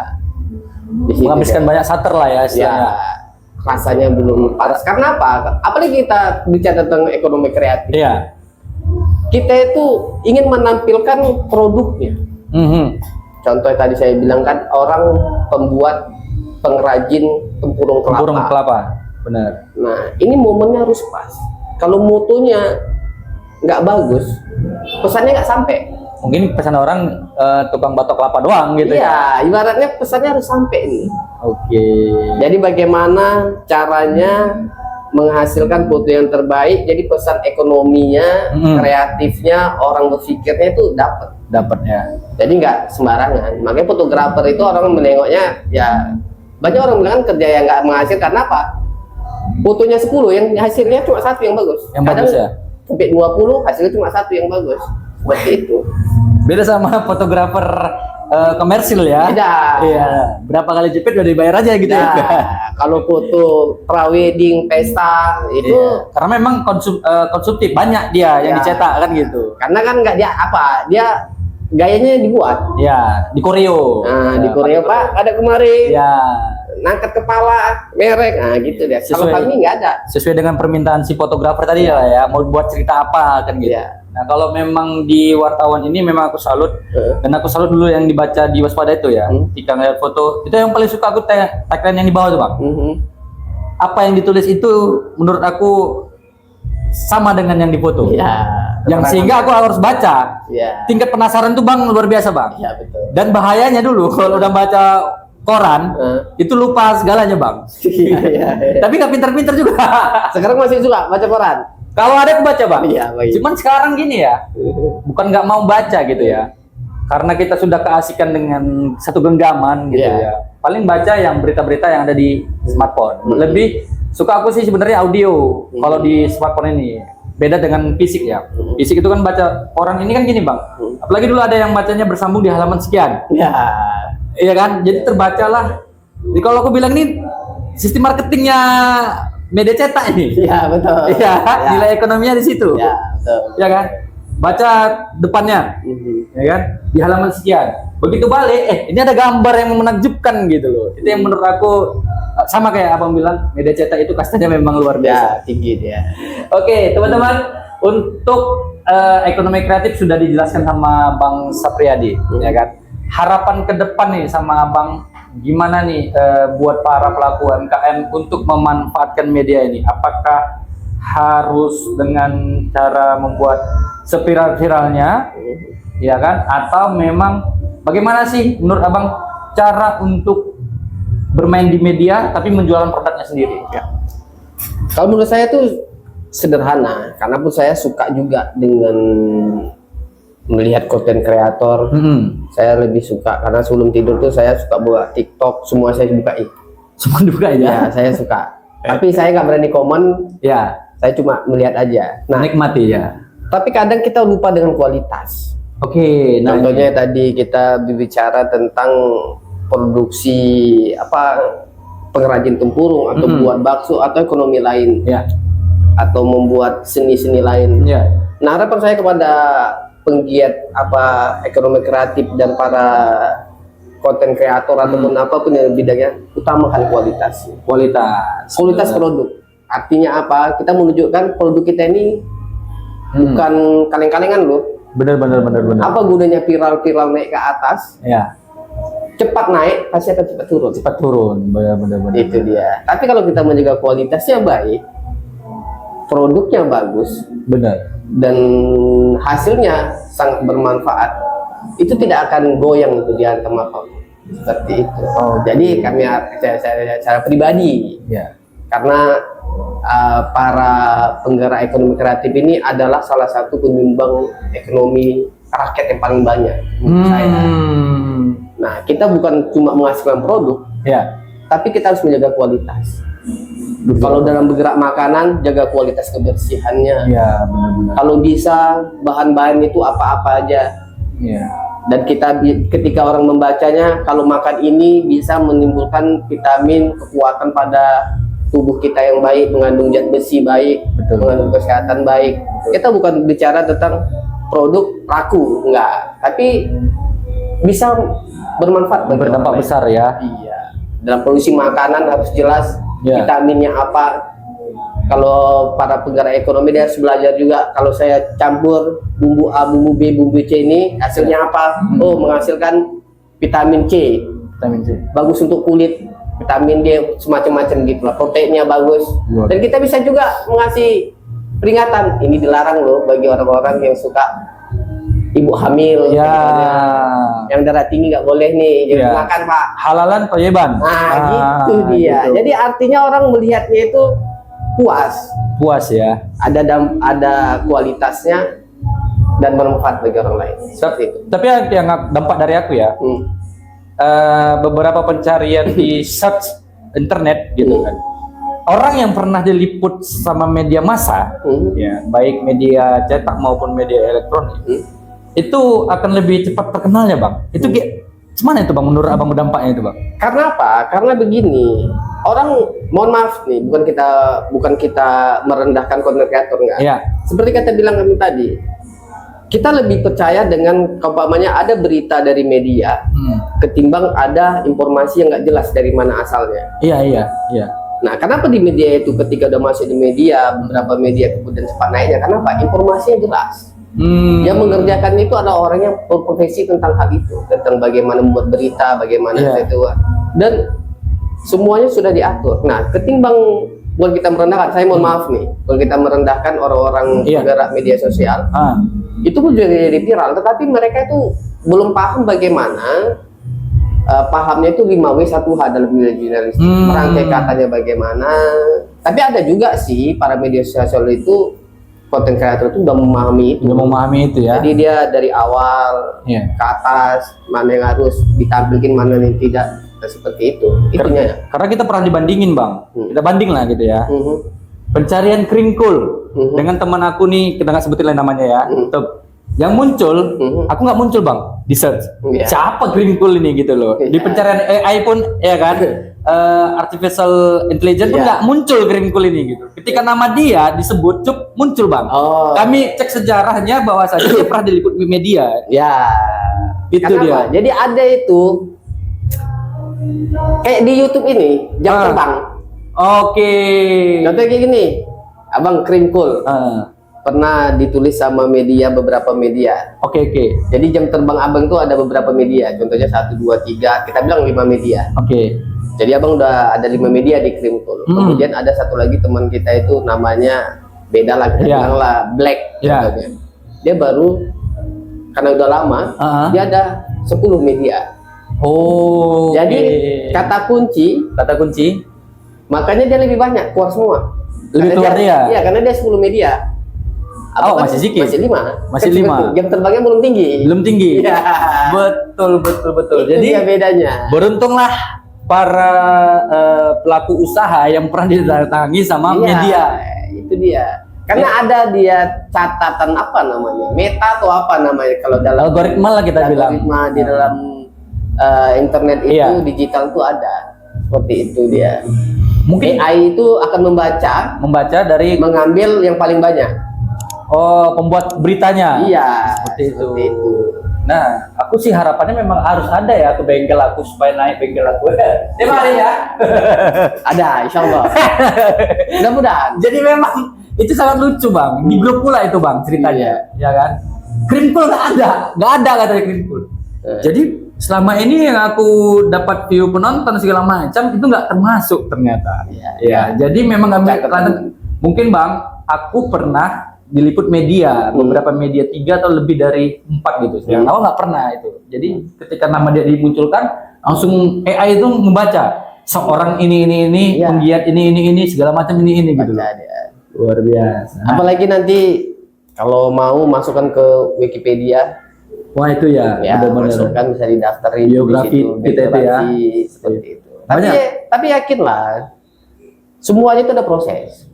Di situ Menghabiskan ya. banyak shutter lah ya Ya, istilahnya. rasanya belum paras. Karena apa? Apalagi kita bicara tentang ekonomi kreatif. Iya. Kita itu ingin menampilkan produknya. Mhm. Contoh tadi saya bilang kan orang pembuat pengrajin tempurung kelapa. Burung kelapa. Benar. Nah, ini momennya harus pas. Kalau motonya nggak bagus, pesannya nggak sampai. mungkin pesan orang tukang batok kelapa doang gitu ya. Iya, ibaratnya pesannya harus sampai nih. Oke. Jadi bagaimana caranya menghasilkan foto yang terbaik, jadi pesan ekonominya, kreatifnya, orang berpikirnya itu dapat ya. Jadi nggak sembarangan. Makanya fotografer itu orang menengoknya ya, banyak orang bilang kerja yang nggak menghasilkan. Apa? Fotonya 10 yang hasilnya cuma satu yang bagus. Yang bagus ya. Sampai 20 hasilnya cuma satu yang bagus. Seperti itu. Beda sama fotografer komersil ya. Beda. Iya. Berapa kali jepit udah dibayar aja gitu ya. Kalau foto prawedding, pesta itu karena memang konsumtif banyak dia yang dicetak kan gitu. Karena kan nggak dia gayanya dibuat. Ya, di koreo. Nah, di Korea Pak ada kemarin. Ya. Ngangkat kepala merek, nah gitu deh. Kalau kami nggak ada. Sesuai dengan permintaan si fotografer tadi lah ya, mau buat cerita apa kan gitu. Nah kalau memang di wartawan ini memang aku salut, dan aku salut dulu yang dibaca di Waspada itu ya. Ketika ngeliat foto, itu yang paling suka aku tagline yang di bawah tuh Bang. Apa yang ditulis itu menurut aku sama dengan yang difoto. Yang sehingga aku harus baca. Tingkat penasaran tuh Bang luar biasa Bang. Betul. Dan bahayanya dulu kalau udah baca koran itu lupa segalanya Bang. Tapi nggak pintar-pintar juga. Sekarang masih suka baca koran. Kalau ada aku baca Bang. Baik. Cuman sekarang gini ya, bukan nggak mau baca gitu ya, karena kita sudah keasikan dengan satu genggaman gitu ya. Paling baca yang berita-berita yang ada di smartphone. Lebih suka aku sih sebenarnya audio kalau di smartphone ini. Beda dengan fisik ya. Fisik itu kan baca koran ini kan gini Bang. Apalagi dulu ada yang bacanya bersambung di halaman sekian. Iya kan? Jadi terbacalah. Jadi kalau aku bilang ini sistem marketingnya media cetak ini. Iya, betul. Iya, nilai ekonominya di situ. Iya, betul. Ya kan? Baca depannya. Ya kan? Di halaman sekian. Begitu balik, ini ada gambar yang menakjubkan gitu loh. Itu yang menurut aku sama kayak Abang bilang, media cetak itu kastanya memang luar biasa. Tinggi dia. Oke, teman-teman, untuk ekonomi kreatif sudah dijelaskan sama Bang Sapriyadi, ya kan? Harapan ke depan nih sama Abang, gimana nih buat para pelaku UMKM untuk memanfaatkan media ini? Apakah harus dengan cara membuat seviral-viralnya, ya kan? Atau memang bagaimana sih menurut Abang cara untuk bermain di media tapi menjualan produknya sendiri? Kalau menurut saya tuh sederhana, karena pun saya suka juga dengan melihat konten kreator. Saya lebih suka karena sebelum tidur tuh saya suka buat TikTok, semua saya bukain. Semua dibuka ya? Saya suka. Tapi saya nggak berani komen. Saya cuma melihat aja. Nah, nikmati ya. Tapi kadang kita lupa dengan kualitas. Contohnya tadi kita berbicara tentang produksi pengrajin tempurung atau buat bakso atau ekonomi lain. Atau membuat seni-seni lain. Nah, harapan saya kepada penggiat ekonomi kreatif dan para konten kreator ataupun apapun yang bidangnya, utamakan kualitas produk. Artinya apa? Kita menunjukkan produk kita ini bukan kaleng-kalengan loh. Benar. Apa gunanya viral naik ke atas? Cepat naik, pasti akan cepat turun. Benar. Itu dia. Tapi kalau kita menjaga kualitasnya baik, produknya bagus, dan hasilnya sangat bermanfaat, itu tidak akan goyang untuk dihantam apapun. Seperti itu. Jadi kami secara pribadi, karena para penggerak ekonomi kreatif ini adalah salah satu penyumbang ekonomi rakyat yang paling banyak menurut saya. Nah, kita bukan cuma menghasilkan produk, tapi kita harus menjaga kualitas. Kalau dalam bergerak makanan, jaga kualitas kebersihannya. Benar. Kalau bisa bahan-bahan itu apa-apa aja. Dan ketika orang membacanya, kalau makan ini bisa menimbulkan vitamin, kekuatan pada tubuh kita yang baik, mengandung zat besi baik, mengandung kesehatan baik. Kita bukan bicara tentang produk laku, enggak, tapi bisa bermanfaat, berdampak besar ya. Dalam produksi makanan harus jelas vitaminnya apa. Kalau para penggerak ekonomi dia harus belajar juga, kalau saya campur bumbu A, bumbu B, bumbu C ini hasilnya apa? Menghasilkan vitamin C. Bagus untuk kulit, vitamin D, semacam-macam gitu lah. Proteinnya bagus. Dan kita bisa juga mengasih peringatan, ini dilarang loh bagi orang-orang yang suka ibu hamil, Ya. yang darah tinggi nggak boleh nih Ya. makan Pak. Halalan toyeban. Nah, gitu dia. gitu. Jadi artinya orang melihatnya itu puas, Puas ya. ada kualitasnya dan bermanfaat bagi orang lain. Seperti itu. Tapi yang dampak dari aku ya, beberapa pencarian di search internet gitu kan. Orang yang pernah diliput sama media massa, ya, baik media cetak maupun media elektronik, itu akan lebih cepat terkenalnya, Bang. Itu gimana itu, Bang, menurut Abang dampaknya itu, Bang? Karena apa? Karena begini, orang, mohon maaf nih, bukan kita merendahkan konten kreator, enggak. Iya. Seperti kata bilang kami tadi, kita lebih percaya dengan umpamanya ada berita dari media ketimbang ada informasi yang nggak jelas dari mana asalnya. Iya. Nah, kenapa di media itu ketika udah masuk di media, beberapa media kemudian cepat naiknya? Kenapa? Informasinya jelas. Yang mengerjakan itu adalah orang yang berprofesi tentang hal itu, tentang bagaimana membuat berita, bagaimana itu, dan semuanya sudah diatur. Nah, ketimbang bukan kita merendahkan, saya mohon maaf nih, kalau kita merendahkan orang-orang penggerak media sosial, itu pun juga jadi viral, tetapi mereka itu belum paham bagaimana pahamnya itu 5W1H dalam media jurnalistik, merangkai katanya bagaimana. Tapi ada juga sih para media sosial itu, konten kreator itu udah memahami itu. Ya. Jadi dia dari awal ke atas, mana yang harus ditampilkan, mana yang tidak, seperti itu. Itunya ya. Karena kita pernah dibandingin, Bang. Kita banding lah gitu ya. Pencarian kringkul dengan teman aku nih, kita nggak sebutin namanya ya. Yang muncul, aku nggak muncul, Bang, di search. Siapa kringkul ini gitu loh. Di pencarian AI pun ya kan, artificial intelligence pun nggak muncul kringkul ini gitu. Ketika nama dia disebut, muncul, Bang. Kami cek sejarahnya bahwa saja dia pernah diliput di media. Ya, itu dia. Jadi ada itu kayak di YouTube ini jam terbang. Oke. Contohnya kayak gini, Abang kringkul. Pernah ditulis sama beberapa media. Oke. Jadi jam terbang Abang tuh ada beberapa media. Contohnya 1, 2, 3, kita bilang 5 media. Oke. Jadi Abang udah ada 5 media di kringkul. Kemudian ada satu lagi teman kita itu namanya beda lah, kita bilang lah Black. Contohnya. Dia baru, karena udah lama, dia ada 10 media. Jadi kata kunci, makanya dia lebih banyak keluar semua. Lebih keluar dia. Iya, karena dia 10 media. Masih sedikit. Masih 5. Masih 5. Jam terbangnya belum tinggi. Ya. Betul. Jadi Jadi bedanya. beruntunglah para pelaku usaha yang pernah didatangi sama media. Itu dia. Karena ada dia catatan apa namanya, meta atau apa namanya kalau dalam algoritma lah kita bilang. Algoritma di dalam internet itu digital itu ada. Seperti itu dia. Mungkin AI itu akan membaca dari mengambil yang paling banyak. Pembuat beritanya. Iya, seperti itu. Nah, aku sih harapannya memang harus ada ya ke bengkel aku supaya naik bengkel aku. Mari ya. Ada, insya Allah. Mudah-mudahan. Jadi memang itu sangat lucu, Bang. Di grup pula itu, Bang, ceritanya. Ya kan? Kringkul nggak ada katanya kringkul. Jadi selama ini yang aku dapat view penonton segala macam itu nggak termasuk ternyata. Jadi memang mungkin, Bang, aku pernah diliput media, beberapa media 3 atau lebih dari 4 gitu. Yang awal nggak pernah itu. Jadi ketika nama dia dimunculkan, langsung AI itu membaca seorang ini, penggiat ini segala macam ini gitu. Luar biasa. Apalagi nanti kalau mau masukkan ke Wikipedia. Wah, itu ya benar-benar. Masukkan, bisa didaftarin biografi kita itu ya. Seperti itu. Tapi yakinlah, semuanya itu ada proses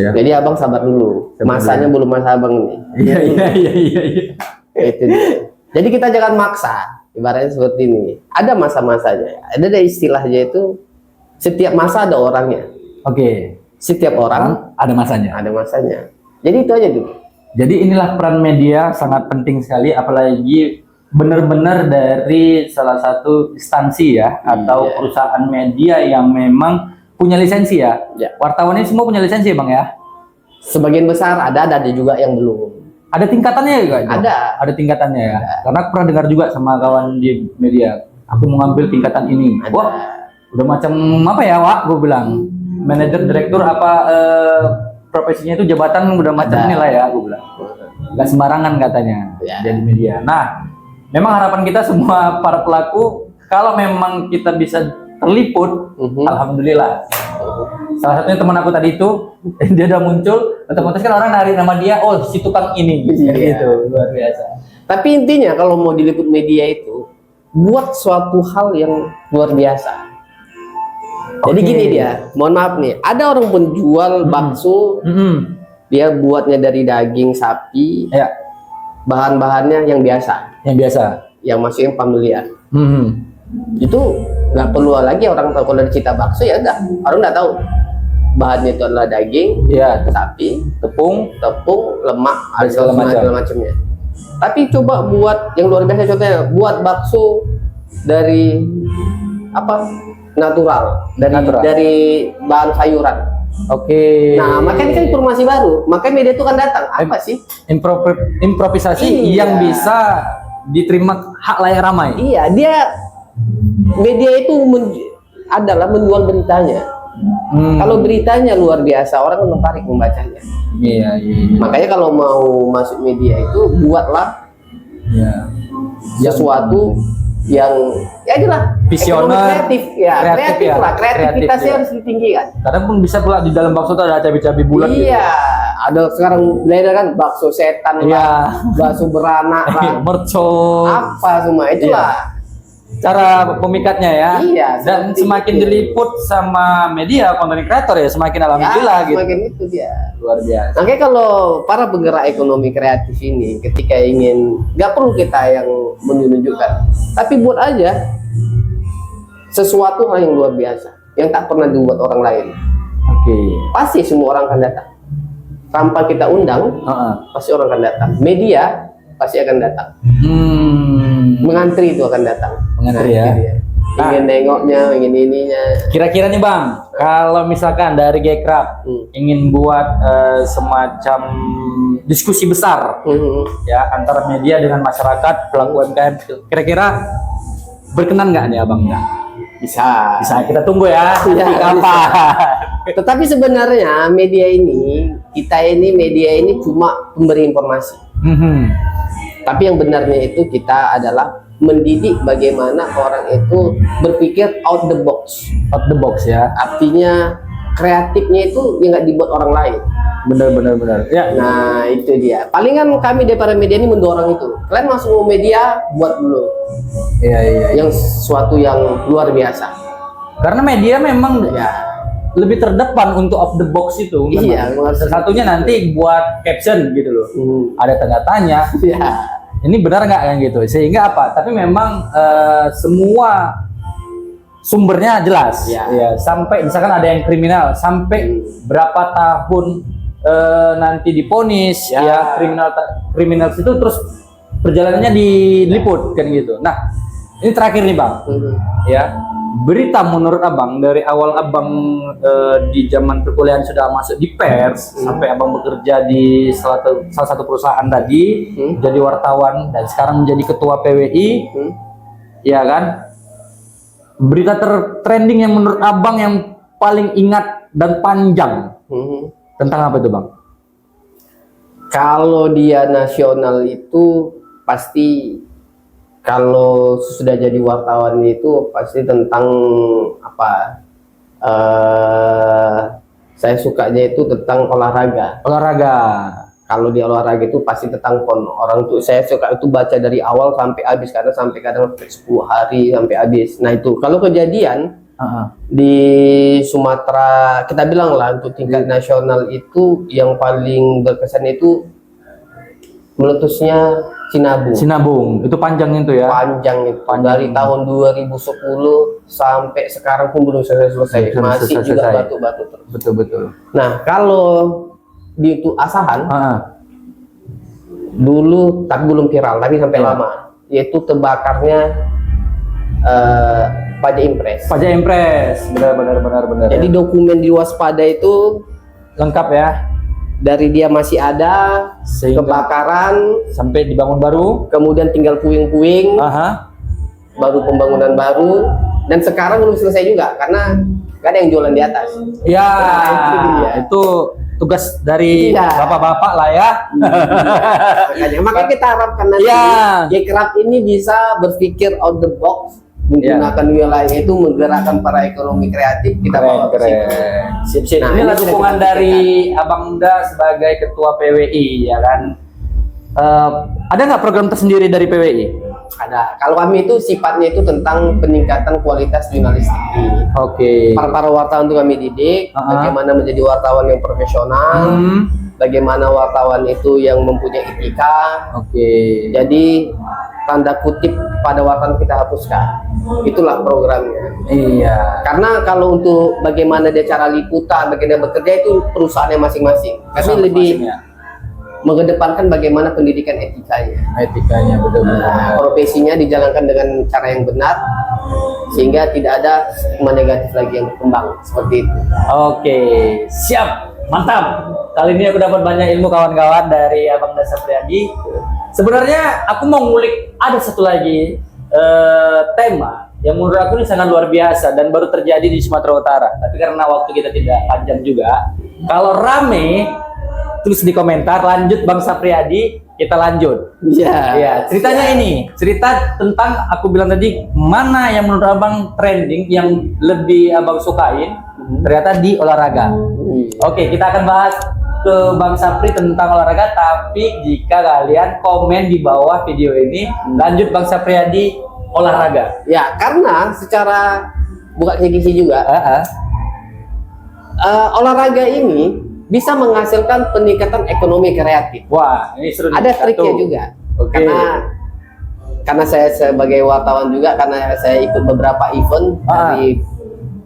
ya. Jadi Abang sabar dulu. Masanya belum masa Abang ini. Iya. Itu dia. Jadi kita jangan maksa. Ibaratnya seperti ini. Ada masa-masanya. Ada istilahnya itu setiap masa ada orangnya. Oke. Setiap orang ada masanya. Jadi itu aja dulu. Jadi inilah peran media sangat penting sekali, apalagi benar-benar dari salah satu instansi ya atau perusahaan media yang memang punya lisensi ya. Wartawan ini semua punya lisensi, Bang ya. Sebagian besar ada juga yang belum. Ada tingkatannya juga? Ada tingkatannya ya. Karena aku pernah dengar juga sama kawan di media. Aku mau ngambil tingkatan ini. Wah, udah macam apa ya, Wak? Gue bilang manajer, direktur apa profesinya itu jabatan udah macam inilah ya, gue bilang. nggak sembarangan katanya Ya. jadi media. Nah, memang harapan kita semua para pelaku kalau memang kita bisa terliput, alhamdulillah. Salah satunya teman aku tadi itu dia udah muncul, otomatis kan orang narik nama dia, oh si tukang ini, Iya. gitu, luar biasa. Tapi intinya kalau mau diliput media itu buat suatu hal yang luar biasa. Jadi Oke. gini dia, mohon maaf nih, ada orang penjual bakso, dia buatnya dari daging sapi, Ya, bahan-bahannya yang biasa, yang biasa. yang masih yang familiar. Hmm. Itu nggak perlu lagi orang tahu kalau cerita bakso ya udah, orang nggak tahu bahannya itu adalah daging, Ya, sapi, tepung, tepung, lemak, Dan segala macam. segala macamnya. Tapi coba buat yang luar biasa, contohnya buat bakso dari apa natural, Natural. dari bahan sayuran. oke. Nah, makanya kan informasi baru, makanya media itu kan datang. Apa sih? Improvisasi Iya. yang bisa diterima hak layak ramai. Iya, dia media itu adalah menjual beritanya. Kalau beritanya luar biasa, orang kan tertarik membacanya. Iya, iya, Makanya kalau mau masuk media itu buatlah iya. sesuatu yang ya itulah Visioner, ekonomi kreatif ya, kreatif ya, lah, kreativitasnya kreatif, ya. harus ditinggikan. Kadang pun bisa pula di dalam bakso tuh ada cabai-cabai bulat. Iya, ada sekarang beda kan bakso setan Iya. lah, bakso beranak Gitu. lah, Mercon. apa semua itulah. Cara pemikatnya ya. Iya, Dan seperti semakin itu. diliput sama media konten kreator ya semakin alhamdulillah Ya, gitu. semakin itu dia. Luar biasa. Makanya kalau para penggerak ekonomi kreatif ini ketika ingin, nggak perlu kita yang menunjukkan, tapi buat aja sesuatu hal yang luar biasa yang tak pernah dibuat orang lain. Oke. Pasti semua orang akan datang. Tanpa kita undang, Heeh. pasti orang akan datang. Media pasti akan datang. Mengantri itu akan datang. Mengantri ya. itu dia. Ingin nengoknya, ingin ininya. Kira-kira nih Bang, kalau misalkan dari Gekrab ingin buat semacam diskusi besar ya antara media dengan masyarakat pelaku UMKM, kira-kira berkenan nggak nih Abang? Bisa. Bisa kita tunggu ya. Iya, Nanti kapan? Tetapi sebenarnya media ini, media ini cuma pemberi informasi. Tapi yang benarnya itu kita adalah mendidik bagaimana orang itu berpikir out the box. Out the box ya. Artinya kreatifnya itu yang nggak dibuat orang lain. Benar. Ya. Nah itu dia. Palingan kami daripada media ini mendorong itu. Kalian masuk media buat dulu Iya. yang sesuatu yang luar biasa. Karena media memang Ya. lebih terdepan untuk out the box itu. Iya, memang. Salah satunya nanti buat caption gitu loh. Ada tanda tanya. Ya. Ini benar nggak kan gitu? Sehingga apa? Tapi memang semua sumbernya jelas. Ya. Ya. Sampai misalkan ada yang kriminal, sampai berapa tahun nanti diponis, Ya. ya kriminal itu terus perjalanannya diliput kan gitu. Nah, ini terakhir nih Bang. Ya, berita menurut Abang dari awal Abang di zaman perkuliahan sudah masuk di pers sampai Abang bekerja di salah satu perusahaan tadi, jadi wartawan dan sekarang menjadi ketua PWI, ya kan? Berita trending yang menurut Abang yang paling ingat dan panjang tentang apa itu Bang? Kalau dia nasional itu pasti, kalau sudah jadi wartawan itu pasti tentang apa? Saya sukanya itu tentang olahraga. Olahraga. Kalau di olahraga itu pasti tentang PON. Orang tuh saya suka itu baca dari awal sampai habis, karena sampai kadang 10 hari sampai habis. Nah itu kalau kejadian di Sumatera, kita bilang lah untuk tingkat nasional itu yang paling berkesan itu meletusnya Sinabung. Itu panjang itu ya. panjang itu dari tahun 2010 sampai sekarang pun belum selesai, Belum masih juga selesai. batu-batu terus. Betul. Nah kalau di itu Asahan dulu tapi belum viral, tapi sampai lama, yaitu terbakarnya pajak impres. Pajak impres. Benar. Jadi dokumen di waspada itu lengkap ya. dari dia masih ada, Sehingga kebakaran, sampai dibangun baru. kemudian tinggal puing-puing, baru pembangunan baru, dan sekarang belum selesai juga karena nggak ada yang jualan di atas. Ya, Nah, itu dia. itu tugas dari Iya. bapak-bapak lah ya. Makanya kita harapkan nanti Iya. Gekraf ini bisa berpikir out the box, menggunakan wilayah itu menggerakkan para ekonomi kreatif. Kita bawa ke situ. Sip-sip. Nah, Inilah ini sudah dukungan kita dari Abang Da sebagai ketua PWI ya kan. Ada nggak program tersendiri dari PWI? Ada. Kalau kami itu sifatnya itu tentang peningkatan kualitas jurnalistik. Oke. Para wartawan itu kami didik, bagaimana menjadi wartawan yang profesional, bagaimana wartawan itu yang mempunyai etika. Oke. Jadi tanda kutip pada wartawan kita hapuskan. Itulah programnya. Iya. Karena kalau untuk bagaimana dia cara liputan, bagaimana bekerja itu perusahaannya masing-masing. Kami lebih mengedepankan bagaimana pendidikan etikanya. Etikanya betul-betul. Profesinya dijalankan dengan cara yang benar, sehingga tidak ada stigma negatif lagi yang berkembang seperti itu. Oke, siap, mantap. Kali ini aku dapat banyak ilmu kawan-kawan dari Abang Da Sapriadi. Sebenarnya aku mau ngulik ada satu lagi tema yang menurut aku ini sangat luar biasa dan baru terjadi di Sumatera Utara. Tapi karena waktu kita tidak panjang juga, kalau rame tulis di komentar, lanjut Bang Sapriadi, kita lanjut. Iya. Ya, ceritanya ini, cerita tentang aku bilang tadi, mana yang menurut Abang trending, yang lebih Abang sukain, ternyata di olahraga. Oke, kita akan bahas ke Bang Sapri tentang olahraga, tapi jika kalian komen di bawah video ini, lanjut Bang Sapriadi olahraga. Ya, karena secara buka kisi juga, olahraga ini bisa menghasilkan peningkatan ekonomi kreatif. Wah, ini seru. Ada triknya juga. Oke. Karena saya sebagai wartawan juga, karena saya ikut beberapa event dari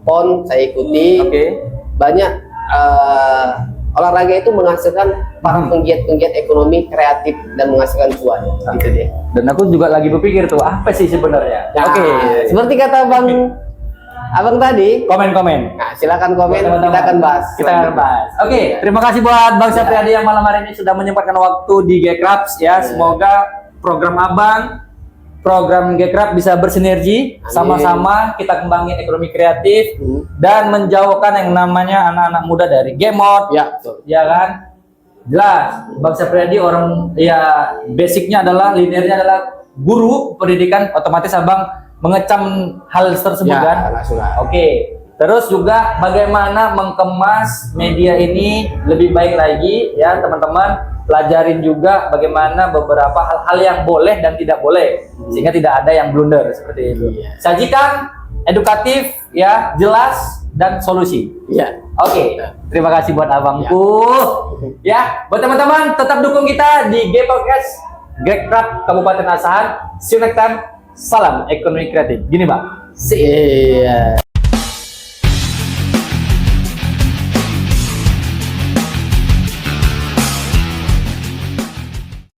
PON, saya ikuti. Oke. Banyak olahraga itu menghasilkan para penggiat-penggiat ekonomi kreatif dan menghasilkan cuan. Gitu deh. Dan aku juga lagi berpikir tuh, apa sih sebenarnya? Nah, Oke. seperti kata Abang tadi, Komen-komen. nah silakan komen, Teman-teman. kita akan bahas. Kita akan bahas. Oke, terima kasih buat Bang Sapriadi yang malam hari ini sudah menyempatkan waktu di Gekraf ya. Semoga program Abang, program Gekraf bisa bersinergi, sama-sama kita kembangin ekonomi kreatif dan menjauhkan yang namanya anak-anak muda dari game mode. Ya, betul. Ya kan? Jelas, Bang Sapriadi orang ya basicnya adalah linearnya adalah guru pendidikan, otomatis Abang mengecam hal tersebut Ya, kan? nggak suka. Oke. Terus juga bagaimana mengemas media ini lebih baik lagi ya teman-teman. Pelajarin juga bagaimana beberapa hal-hal yang boleh dan tidak boleh sehingga tidak ada yang blunder seperti itu. Sajikan edukatif ya, jelas dan solusi. Iya. Oke, terima kasih buat abangku. Ya, buat teman-teman tetap dukung kita di G Podcast Gekraf Kabupaten Asahan. See you next time. Salam ekonomi kreatif. Gini, Bang. Iya.